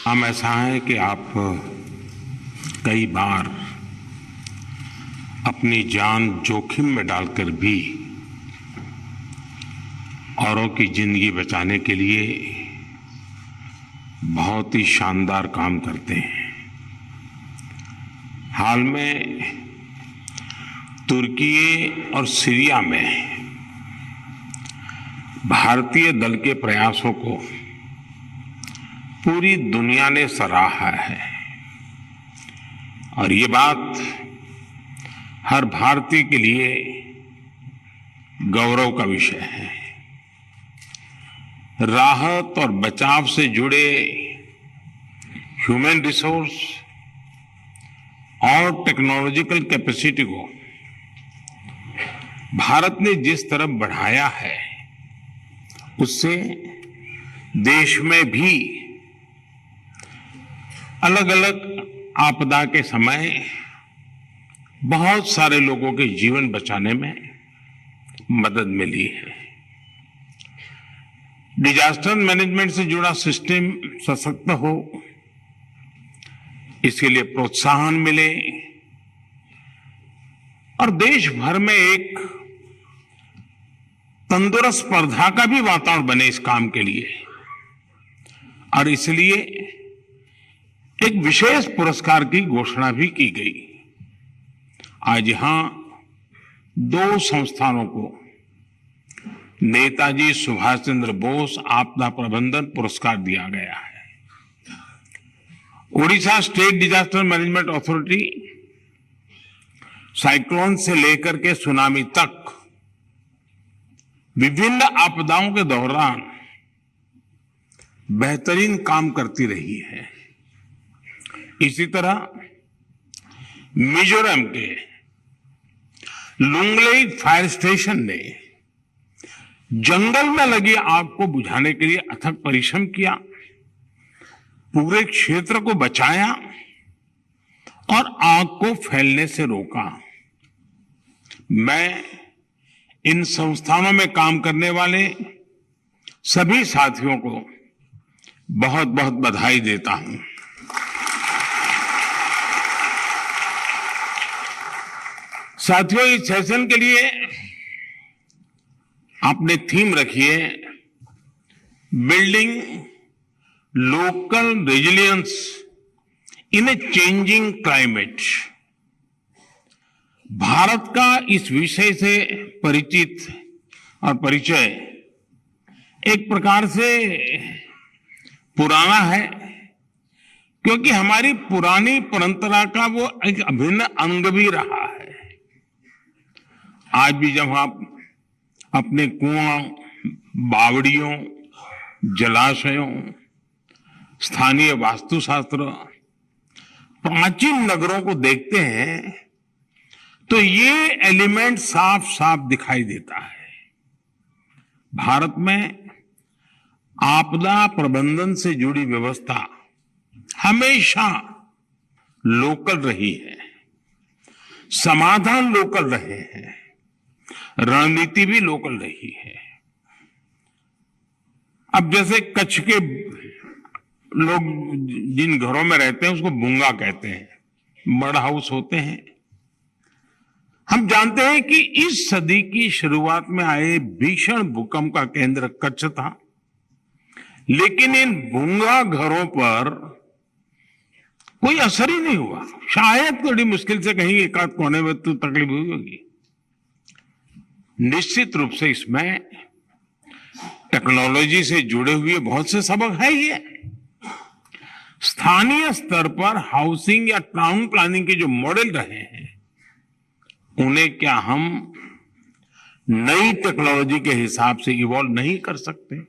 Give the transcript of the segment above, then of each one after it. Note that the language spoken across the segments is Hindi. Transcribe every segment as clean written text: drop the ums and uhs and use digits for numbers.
हम ऐसा है कि आप कई बार अपनी जान जोखिम में डालकर भी औरों की जिंदगी बचाने के लिए बहुत ही शानदार काम करते हैं। हाल में तुर्की और सीरिया में भारतीय दल के प्रयासों को पूरी दुनिया ने सराहा है और ये बात हर भारतीय के लिए गौरव का विषय है। राहत और बचाव से जुड़े ह्यूमन रिसोर्स और टेक्नोलॉजिकल कैपेसिटी को भारत ने जिस तरफ बढ़ाया है उससे देश में भी अलग अलग आपदा के समय बहुत सारे लोगों के जीवन बचाने में मदद मिली है। डिजास्टर मैनेजमेंट से जुड़ा सिस्टम सशक्त हो, इसके लिए प्रोत्साहन मिले और देश भर में एक तंदुरुस्त स्पर्धा का भी वातावरण बने इस काम के लिए, और इसलिए एक विशेष पुरस्कार की घोषणा भी की गई। आज यहां 2 संस्थानों को नेताजी सुभाष चंद्र बोस आपदा प्रबंधन पुरस्कार दिया गया है। Odisha state disaster management authority cyclone से लेकर के सुनामी तक विभिन्न आपदाओं के दौरान बेहतरीन काम करती रही है। इसी तरह मिजोरम के लुंगलेई फायर स्टेशन ने जंगल में लगी आग को बुझाने के लिए अथक परिश्रम किया, पूरे क्षेत्र को बचाया और आग को फैलने से रोका। मैं इन संस्थानों में काम करने वाले सभी साथियों को बहुत बहुत बधाई देता हूं। साथियों, इस सेशन के लिए आपने थीम रखी है building local resilience in a changing climate. Bharat का इस विषय से परिचित और परिचय एक प्रकार से पुराना है, क्योंकि हमारी पुरानी परंपरा का वो एक अभिन्न अंग भी रहा है। आज भी जब आप अपने कुआं, बावड़ियों, जलाशयों, स्थानीय वास्तुशास्त्र, प्राचीन नगरों को देखते हैं तो ये एलिमेंट साफ साफ दिखाई देता है। भारत में आपदा प्रबंधन से जुड़ी व्यवस्था हमेशा लोकल रही है, समाधान लोकल रहे हैं, रणनीति भी लोकल रही है। अब जैसे कच्छ के लोग जिन घरों में रहते हैं उसको बुंगा कहते हैं, मड हाउस होते हैं। हम जानते हैं कि इस सदी की शुरुआत में आए भीषण भूकंप का केंद्र कच्छ था, लेकिन इन बुंगा घरों पर कोई असर ही नहीं हुआ। शायद बड़ी मुश्किल से कहीं एक आध कोने में तो तकलीफ हुई होगी। निश्चित रूप से इसमें टेक्नोलॉजी से जुड़े हुए बहुत से सबक है। ये स्थानीय स्तर पर हाउसिंग या टाउन प्लानिंग के जो मॉडल रहे हैं उन्हें क्या हम नई टेक्नोलॉजी के हिसाब से इवॉल्व नहीं कर सकते?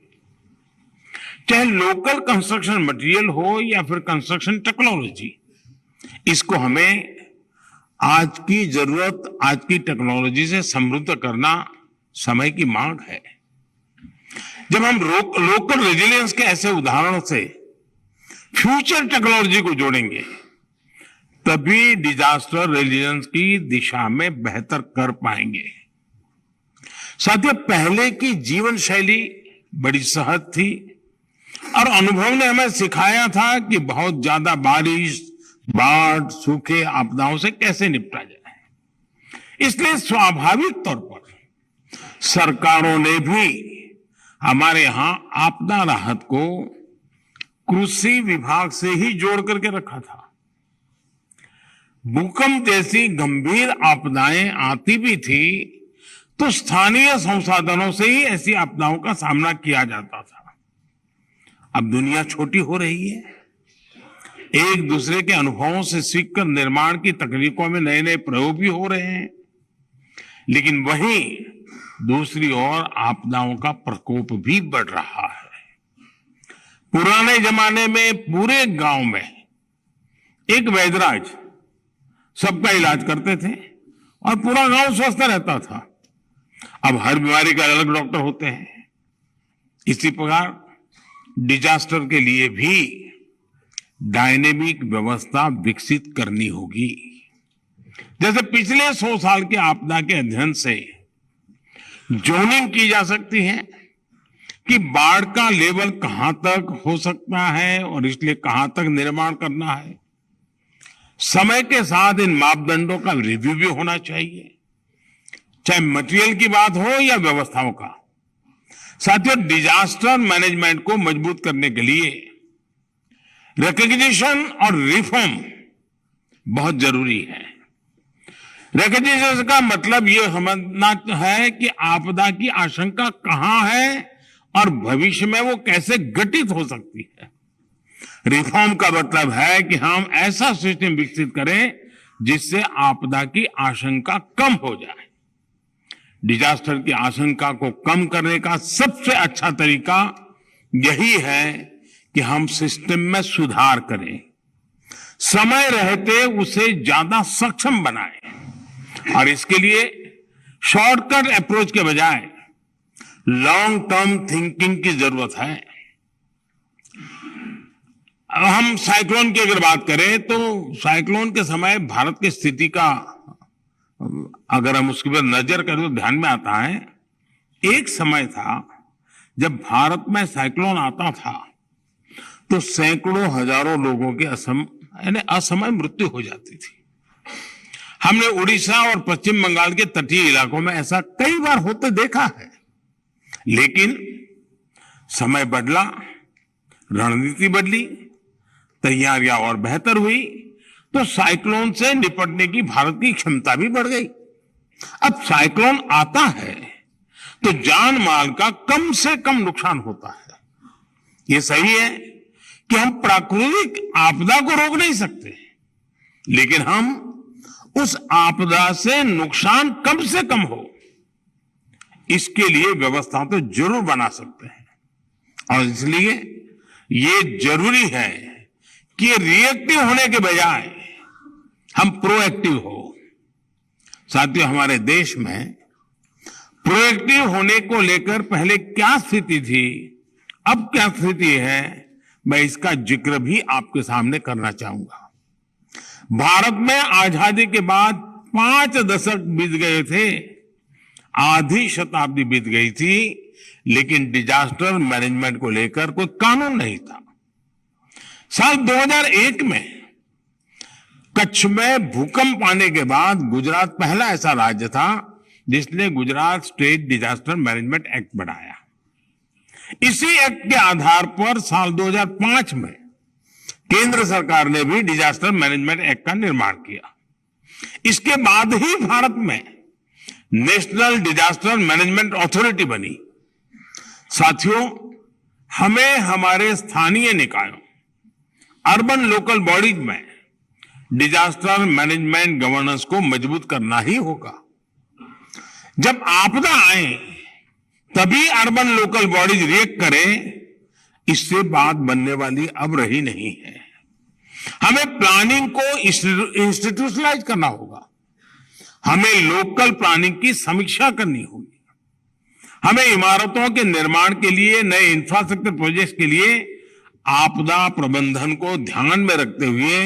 चाहे लोकल कंस्ट्रक्शन मटेरियल हो या फिर कंस्ट्रक्शन टेक्नोलॉजी, इसको हमें आज की जरूरत, आज की टेक्नोलॉजी से समृद्ध करना समय की मांग है। जब हम लोकल रेजिलियंस के ऐसे उदाहरणों से फ्यूचर टेक्नोलॉजी को जोड़ेंगे तभी डिजास्टर रेजिलियंस की दिशा में बेहतर कर पाएंगे। साथियों, पहले की जीवन शैली बड़ी सहज थी और अनुभव ने हमें सिखाया था कि बहुत ज्यादा बारिश, बाढ़, सूखे आपदाओं से कैसे निपटा जाए। इसलिए स्वाभाविक तौर पर सरकारों ने भी हमारे यहां आपदा राहत को कृषि विभाग से ही जोड़ करके रखा था। भूकंप जैसी गंभीर आपदाएं आती भी थी तो स्थानीय संसाधनों से ही ऐसी आपदाओं का सामना किया जाता था। अब दुनिया छोटी हो रही है, एक दूसरे के अनुभवों से सीखकर निर्माण की तकनीकों में नए नए प्रयोग भी हो रहे हैं, लेकिन वहीं दूसरी ओर आपदाओं का प्रकोप भी बढ़ रहा है। पुराने जमाने में पूरे गांव में एक वैद्यराज सबका इलाज करते थे और पूरा गांव स्वस्थ रहता था। अब हर बीमारी का अलग डॉक्टर होते हैं। इसी प्रकार डिजास्टर के लिए भी डायनेमिक व्यवस्था विकसित करनी होगी। जैसे पिछले 100 साल के आपदा के अध्ययन से जोनिंग की जा सकती है कि बाढ़ का लेवल कहां तक हो सकता है और इसलिए कहां तक निर्माण करना है। समय के साथ इन मापदंडों का रिव्यू भी होना चाहिए, चाहे मटेरियल की बात हो या व्यवस्थाओं का। साथियों, डिजास्टर मैनेजमेंट को मजबूत करने के लिए रिकग्निशन और रिफॉर्म बहुत जरूरी है। रिकग्निशन का मतलब यह समझना है कि आपदा की आशंका कहां है और भविष्य में वो कैसे घटित हो सकती है। रिफॉर्म का मतलब है कि हम ऐसा सिस्टम विकसित करें जिससे आपदा की आशंका कम हो जाए। डिजास्टर की आशंका को कम करने का सबसे अच्छा तरीका यही है कि हम सिस्टम में सुधार करें, समय रहते उसे ज्यादा सक्षम बनाएं और इसके लिए शॉर्टकट अप्रोच के बजाय लॉन्ग टर्म थिंकिंग की जरूरत है। अब हम साइक्लोन की अगर बात करें तो साइक्लोन के समय भारत की स्थिति का अगर हम उसके पर नजर करें तो ध्यान में आता है, एक समय था जब भारत में साइक्लोन आता था तो सैकड़ों हजारों लोगों के असमय मृत्यु हो जाती थी। हमने उड़ीसा और पश्चिम बंगाल के तटीय इलाकों में ऐसा कई बार होते देखा है, लेकिन समय बदला, रणनीति बदली, तैयारियां और बेहतर हुई तो साइक्लोन से निपटने की भारत की क्षमता भी बढ़ गई। अब साइक्लोन आता है तो जान माल का कम से कम नुकसान होता है। ये सही है कि हम प्राकृतिक आपदा को रोक नहीं सकते, लेकिन हम उस आपदा से नुकसान कम से कम हो इसके लिए व्यवस्था तो जरूर बना सकते हैं। और इसलिए ये जरूरी है कि रिएक्टिव होने के बजाय हम प्रोएक्टिव हो। साथियों, हमारे देश में प्रोएक्टिव होने को लेकर पहले क्या स्थिति थी, अब क्या स्थिति है, मैं इसका जिक्र भी आपके सामने करना चाहूंगा। भारत में आजादी के बाद 5 दशक बीत गए थे, आधी शताब्दी बीत गई थी, लेकिन डिजास्टर मैनेजमेंट को लेकर कोई कानून नहीं था। साल 2001 में कच्छ में भूकंप आने के बाद गुजरात पहला ऐसा राज्य था जिसने Gujarat state disaster management act बनाया। इसी एक्ट के आधार पर साल 2005 में केंद्र सरकार ने भी डिजास्टर मैनेजमेंट एक्ट का निर्माण किया। इसके बाद ही भारत में नेशनल डिजास्टर मैनेजमेंट अथॉरिटी बनी। साथियों, हमें हमारे स्थानीय निकायों, अर्बन लोकल बॉडीज में डिजास्टर मैनेजमेंट गवर्नेंस को मजबूत करना ही होगा। जब आपदा आए तभी अर्बन लोकल बॉडीज रिएक्ट करें, इससे बात बनने वाली अब रही नहीं है। हमें प्लानिंग को इंस्टीट्यूशनलाइज करना होगा, हमें लोकल प्लानिंग की समीक्षा करनी होगी, हमें इमारतों के निर्माण के लिए, नए इंफ्रास्ट्रक्चर प्रोजेक्ट के लिए आपदा प्रबंधन को ध्यान में रखते हुए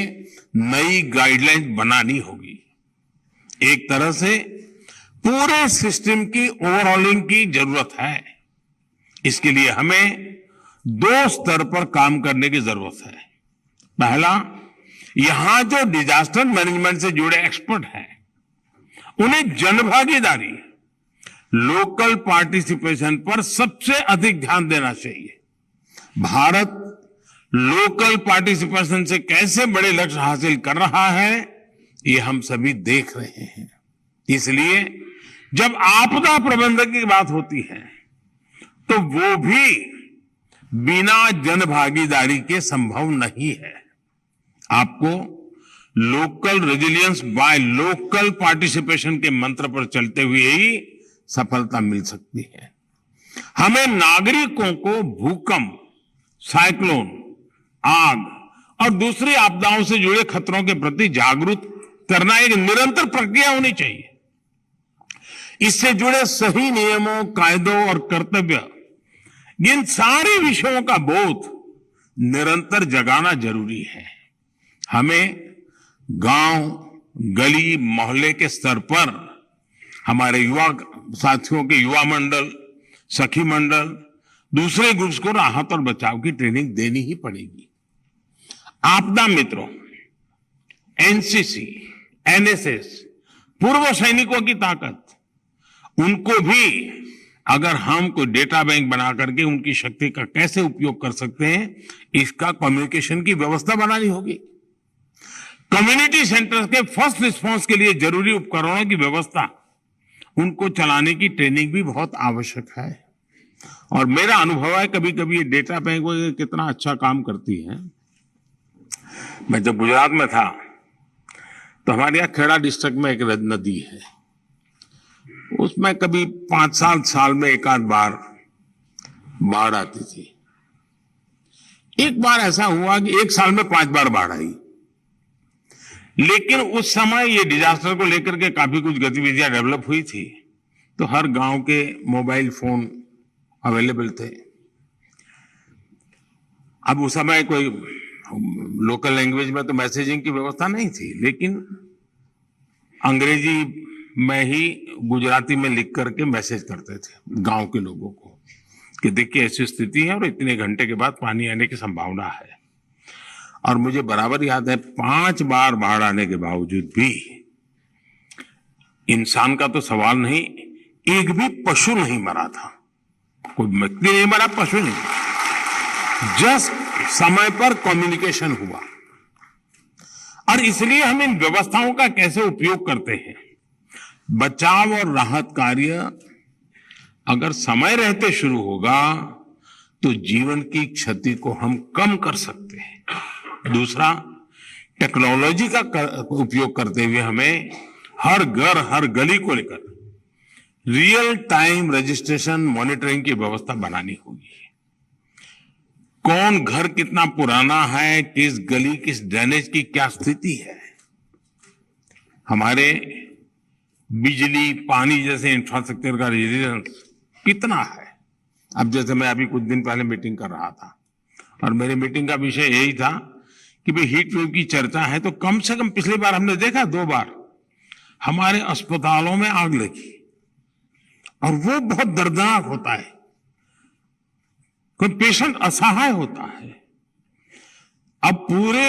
नई गाइडलाइंस बनानी होगी। एक तरह से पूरे सिस्टम की ओवरऑलिंग की जरूरत है। इसके लिए हमें दो स्तर पर काम करने की जरूरत है। पहला, यहां जो डिजास्टर मैनेजमेंट से जुड़े एक्सपर्ट हैं, उन्हें जनभागीदारी, लोकल पार्टिसिपेशन पर सबसे अधिक ध्यान देना चाहिए। भारत लोकल पार्टिसिपेशन से कैसे बड़े लक्ष्य हासिल कर रहा है, ये हम सभी देख रहे हैं। इसलिए जब आपदा प्रबंधन की बात होती है, तो वो भी बिना जनभागीदारी के संभव नहीं है। आपको local resilience by local participation के मंत्र पर चलते हुए ही सफलता मिल सकती है। हमें नागरिकों को भूकंप, साइक्लोन, आग और दूसरी आपदाओं से जुड़े खतरों के प्रति जागरूक करना एक निरंतर प्रक्रिया होनी चाहिए। इससे जुड़े सही नियमों, कायदों और कर्तव्य, इन सारे विषयों का बोध निरंतर जगाना जरूरी है। हमें गांव, गली, मोहल्ले के स्तर पर हमारे युवा साथियों के युवा मंडल, सखी मंडल, दूसरे ग्रुप्स को राहत और बचाव की ट्रेनिंग देनी ही पड़ेगी। आपदा मित्रों, एनसीसी, एनएसएस, पूर्व सैनिकों की ताकत, उनको भी अगर हम कोई डेटा बैंक बना करके उनकी शक्ति का कैसे उपयोग कर सकते हैं, इसका कम्युनिकेशन की व्यवस्था बनानी होगी। कम्युनिटी सेंटर्स के फर्स्ट रिस्पांस के लिए जरूरी उपकरणों की व्यवस्था, उनको चलाने की ट्रेनिंग भी बहुत आवश्यक है। और मेरा अनुभव है, कभी कभी ये डेटा बैंक कितना अच्छा काम करती है। मैं जब गुजरात में था, तो हमारे यहाँ खेड़ा डिस्ट्रिक्ट में एक नदी है, उसमें कभी 5 साल में एक आध बार बाढ़ आती थी। एक बार ऐसा हुआ कि एक साल में 5 बार बाढ़ आई। लेकिन उस समय ये डिजास्टर को लेकर के काफी कुछ गतिविधियां डेवलप हुई थी, तो हर गांव के मोबाइल फोन अवेलेबल थे। अब उस समय कोई लोकल लैंग्वेज में तो मैसेजिंग की व्यवस्था नहीं थी, लेकिन अंग्रेजी में ही गुजराती में लिख करके मैसेज करते थे गांव के लोगों को कि देखिए ऐसी स्थिति है और इतने घंटे के बाद पानी आने की संभावना है। और मुझे बराबर याद है, 5 बार बाढ़ आने के बावजूद भी इंसान का तो सवाल नहीं, एक भी पशु नहीं मरा था। कोई व्यक्ति नहीं मरा, पशु नहीं। जस्ट समय पर कम्युनिकेशन हुआ। और इसलिए हम इन व्यवस्थाओं का कैसे उपयोग करते हैं। बचाव और राहत कार्य अगर समय रहते शुरू होगा, तो जीवन की क्षति को हम कम कर सकते हैं। दूसरा, टेक्नोलॉजी का उपयोग करते हुए हमें हर घर, हर गली को लेकर रियल टाइम रजिस्ट्रेशन, मॉनिटरिंग की व्यवस्था बनानी होगी। कौन घर कितना पुराना है, किस गली, किस ड्रेनेज की क्या स्थिति है, हमारे बिजली, पानी जैसे इंफ्रास्ट्रक्चर का रेजिलियंस कितना है। अब जैसे मैं अभी कुछ दिन पहले मीटिंग कर रहा था, और मेरी मीटिंग का विषय यही था कि भाई हीट वेव की चर्चा है, तो कम से कम पिछली बार हमने देखा 2 बार हमारे अस्पतालों में आग लगी, और वो बहुत दर्दनाक होता है। कोई पेशेंट असहाय होता है। अब पूरे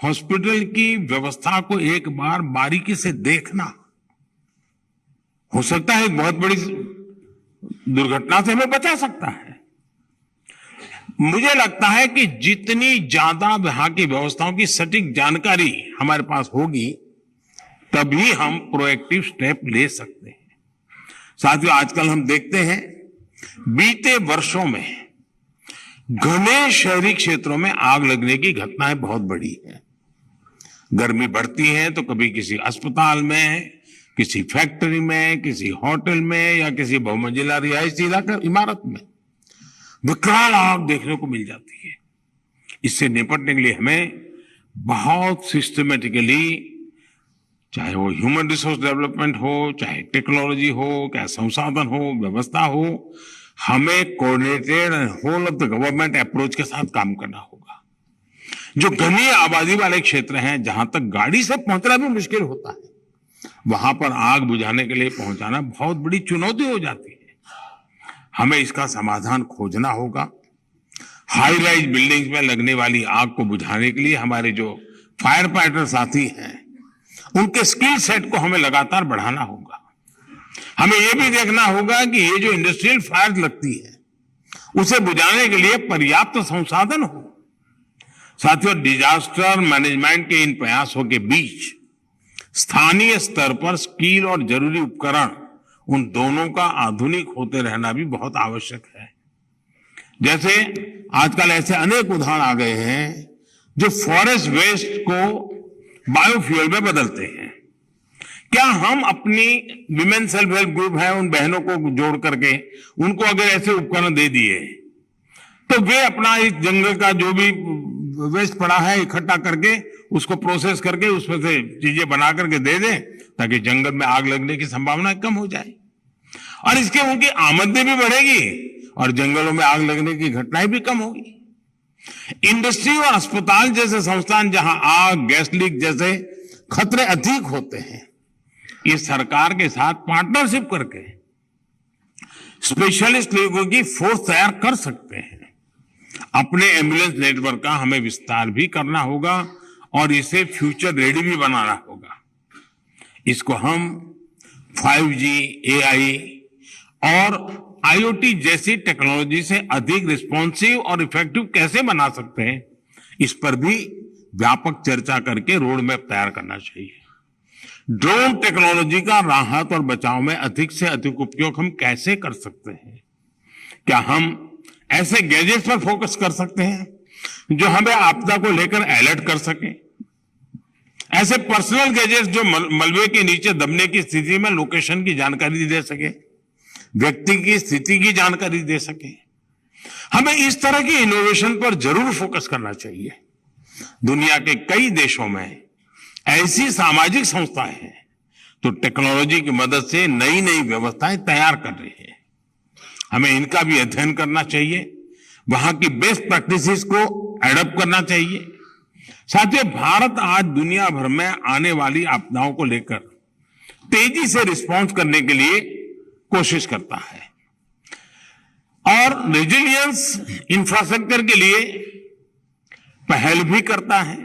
हॉस्पिटल की व्यवस्था को एक बार बारीकी से देखना, हो सकता है एक बहुत बड़ी दुर्घटना से हमें बचा सकता है। मुझे लगता है कि जितनी ज्यादा वहां की व्यवस्थाओं की सटीक जानकारी हमारे पास होगी, तभी हम प्रोएक्टिव स्टेप ले सकते हैं। साथियों, आजकल हम देखते हैं बीते वर्षों में घने शहरी क्षेत्रों में आग लगने की घटनाएं बहुत बढ़ी हैं। गर्मी बढ़ती है तो कभी किसी अस्पताल में, किसी फैक्ट्री में, किसी होटल में, या किसी बहुमंजिला रिहायशी इमारत में विकराल आग देखने को मिल जाती है। इससे निपटने के लिए हमें बहुत सिस्टमेटिकली, चाहे वो ह्यूमन रिसोर्स डेवलपमेंट हो, चाहे टेक्नोलॉजी हो, चाहे संसाधन हो, व्यवस्था हो, हमें coordinated whole of the government approach के साथ काम करना होगा। जो घनी आबादी वाले क्षेत्र हैं, जहां तक गाड़ी से पहुंचना भी मुश्किल होता है, वहां पर आग बुझाने के लिए पहुंचाना बहुत बड़ी चुनौती हो जाती है। हमें इसका समाधान खोजना होगा। हाई राइज बिल्डिंग्स में लगने वाली आग को बुझाने के लिए हमारे जो फायर फाइटर साथी हैं, उनके स्किल सेट को हमें लगातार बढ़ाना होगा। हमें यह भी देखना होगा कि ये जो इंडस्ट्रियल फायर लगती है, उसे बुझाने के लिए पर्याप्त संसाधन हो। साथियों, डिजास्टर मैनेजमेंट के इन प्रयासों के बीच स्थानीय स्तर पर स्किल और जरूरी उपकरण, उन दोनों का आधुनिक होते रहना भी बहुत आवश्यक है। जैसे आजकल ऐसे अनेक उदाहरण आ गए हैं जो फॉरेस्ट वेस्ट को बायोफ्यूल में बदलते हैं। क्या हम अपनी विमेन सेल्फ हेल्प ग्रुप है, उन बहनों को जोड़ करके उनको अगर ऐसे उपकरण दे दिए तो वे अपना इस जंगल का जो भी वेस्ट पड़ा है इकट्ठा करके उसको प्रोसेस करके उसमें से चीजें बना करके दे दें, ताकि जंगल में आग लगने की संभावना कम हो जाए और इसके उनकी आमदनी भी बढ़ेगी और जंगलों में आग लगने की घटनाएं भी कम होगी। इंडस्ट्री और अस्पताल जैसे संस्थान जहां आग, गैस लीक जैसे खतरे अधिक होते हैं, ये सरकार के साथ पार्टनरशिप करके स्पेशलिस्ट लोगों की फोर्स तैयार कर सकते हैं। अपने एम्बुलेंस नेटवर्क का हमें विस्तार भी करना होगा और इसे फ्यूचर रेडी भी बनाना होगा। इसको हम 5G, AI और IoT जैसी टेक्नोलॉजी से अधिक रिस्पॉन्सिव और इफेक्टिव कैसे बना सकते हैं, इस पर भी व्यापक चर्चा करके रोड मैप तैयार करना चाहिए। ड्रोन टेक्नोलॉजी का राहत और बचाव में अधिक से अधिक उपयोग हम कैसे कर सकते हैं? क्या हम ऐसे गैजेट्स पर फोकस कर सकते हैं जो हमें आपदा को लेकर अलर्ट कर सके? ऐसे पर्सनल गैजेट्स जो मलबे के नीचे दबने की स्थिति में लोकेशन की जानकारी दे सके, व्यक्ति की स्थिति की जानकारी दे सके। हमें इस तरह की इनोवेशन पर जरूर फोकस करना चाहिए। दुनिया के कई देशों में ऐसी सामाजिक संस्थाएं हैं तो टेक्नोलॉजी की मदद से नई नई व्यवस्थाएं तैयार कर रही है। हमें इनका भी अध्ययन करना चाहिए, वहां की बेस्ट प्रैक्टिसेस को एडॉप्ट करना चाहिए। साथियों, भारत आज दुनिया भर में आने वाली आपदाओं को लेकर तेजी से रिस्पॉन्स करने के लिए कोशिश करता है और रेजिलियंस इंफ्रास्ट्रक्चर के लिए पहल भी करता है।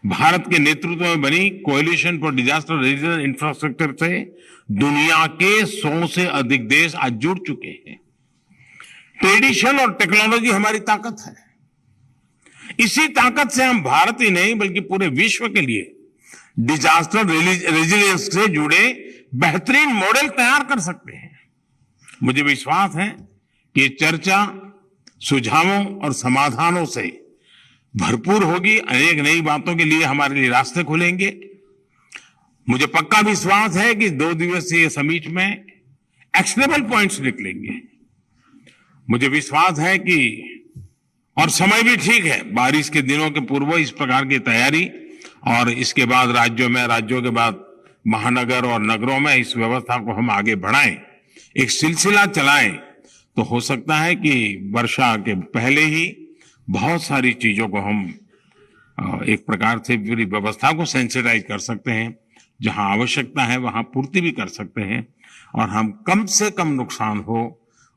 भारत के नेतृत्व में बनी coalition for disaster resilience infrastructure से दुनिया के 100 से अधिक देश आज जुड़ चुके हैं। ट्रेडिशन और टेक्नोलॉजी हमारी ताकत है। इसी ताकत से हम भारत ही नहीं बल्कि पूरे विश्व के लिए डिजास्टर रेजिलियंस से जुड़े बेहतरीन मॉडल तैयार कर सकते हैं। मुझे विश्वास है कि ये चर्चा सुझावों और समाधानों से भरपूर होगी, अनेक नई बातों के लिए हमारे लिए रास्ते खुलेंगे। मुझे पक्का विश्वास है कि 2 दिवसीय समिट में एक्शनेबल पॉइंट्स निकलेंगे। मुझे विश्वास है कि और समय भी ठीक है, बारिश के दिनों के पूर्व इस प्रकार की तैयारी और इसके बाद राज्यों के बाद महानगर और नगरों में इस व्यवस्था को हम आगे बढ़ाएं, एक सिलसिला चलाएं, तो हो सकता है कि वर्षा के पहले ही बहुत सारी चीजों को हम एक प्रकार से पूरी व्यवस्था को सेंसिटाइज कर सकते हैं। जहां आवश्यकता है वहां पूर्ति भी कर सकते हैं और हम कम से कम नुकसान हो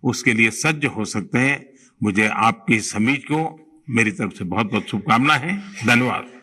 उसके लिए सज्ज हो सकते हैं। मुझे आपकी समिट को मेरी तरफ से बहुत बहुत शुभकामनाएं हैं। धन्यवाद।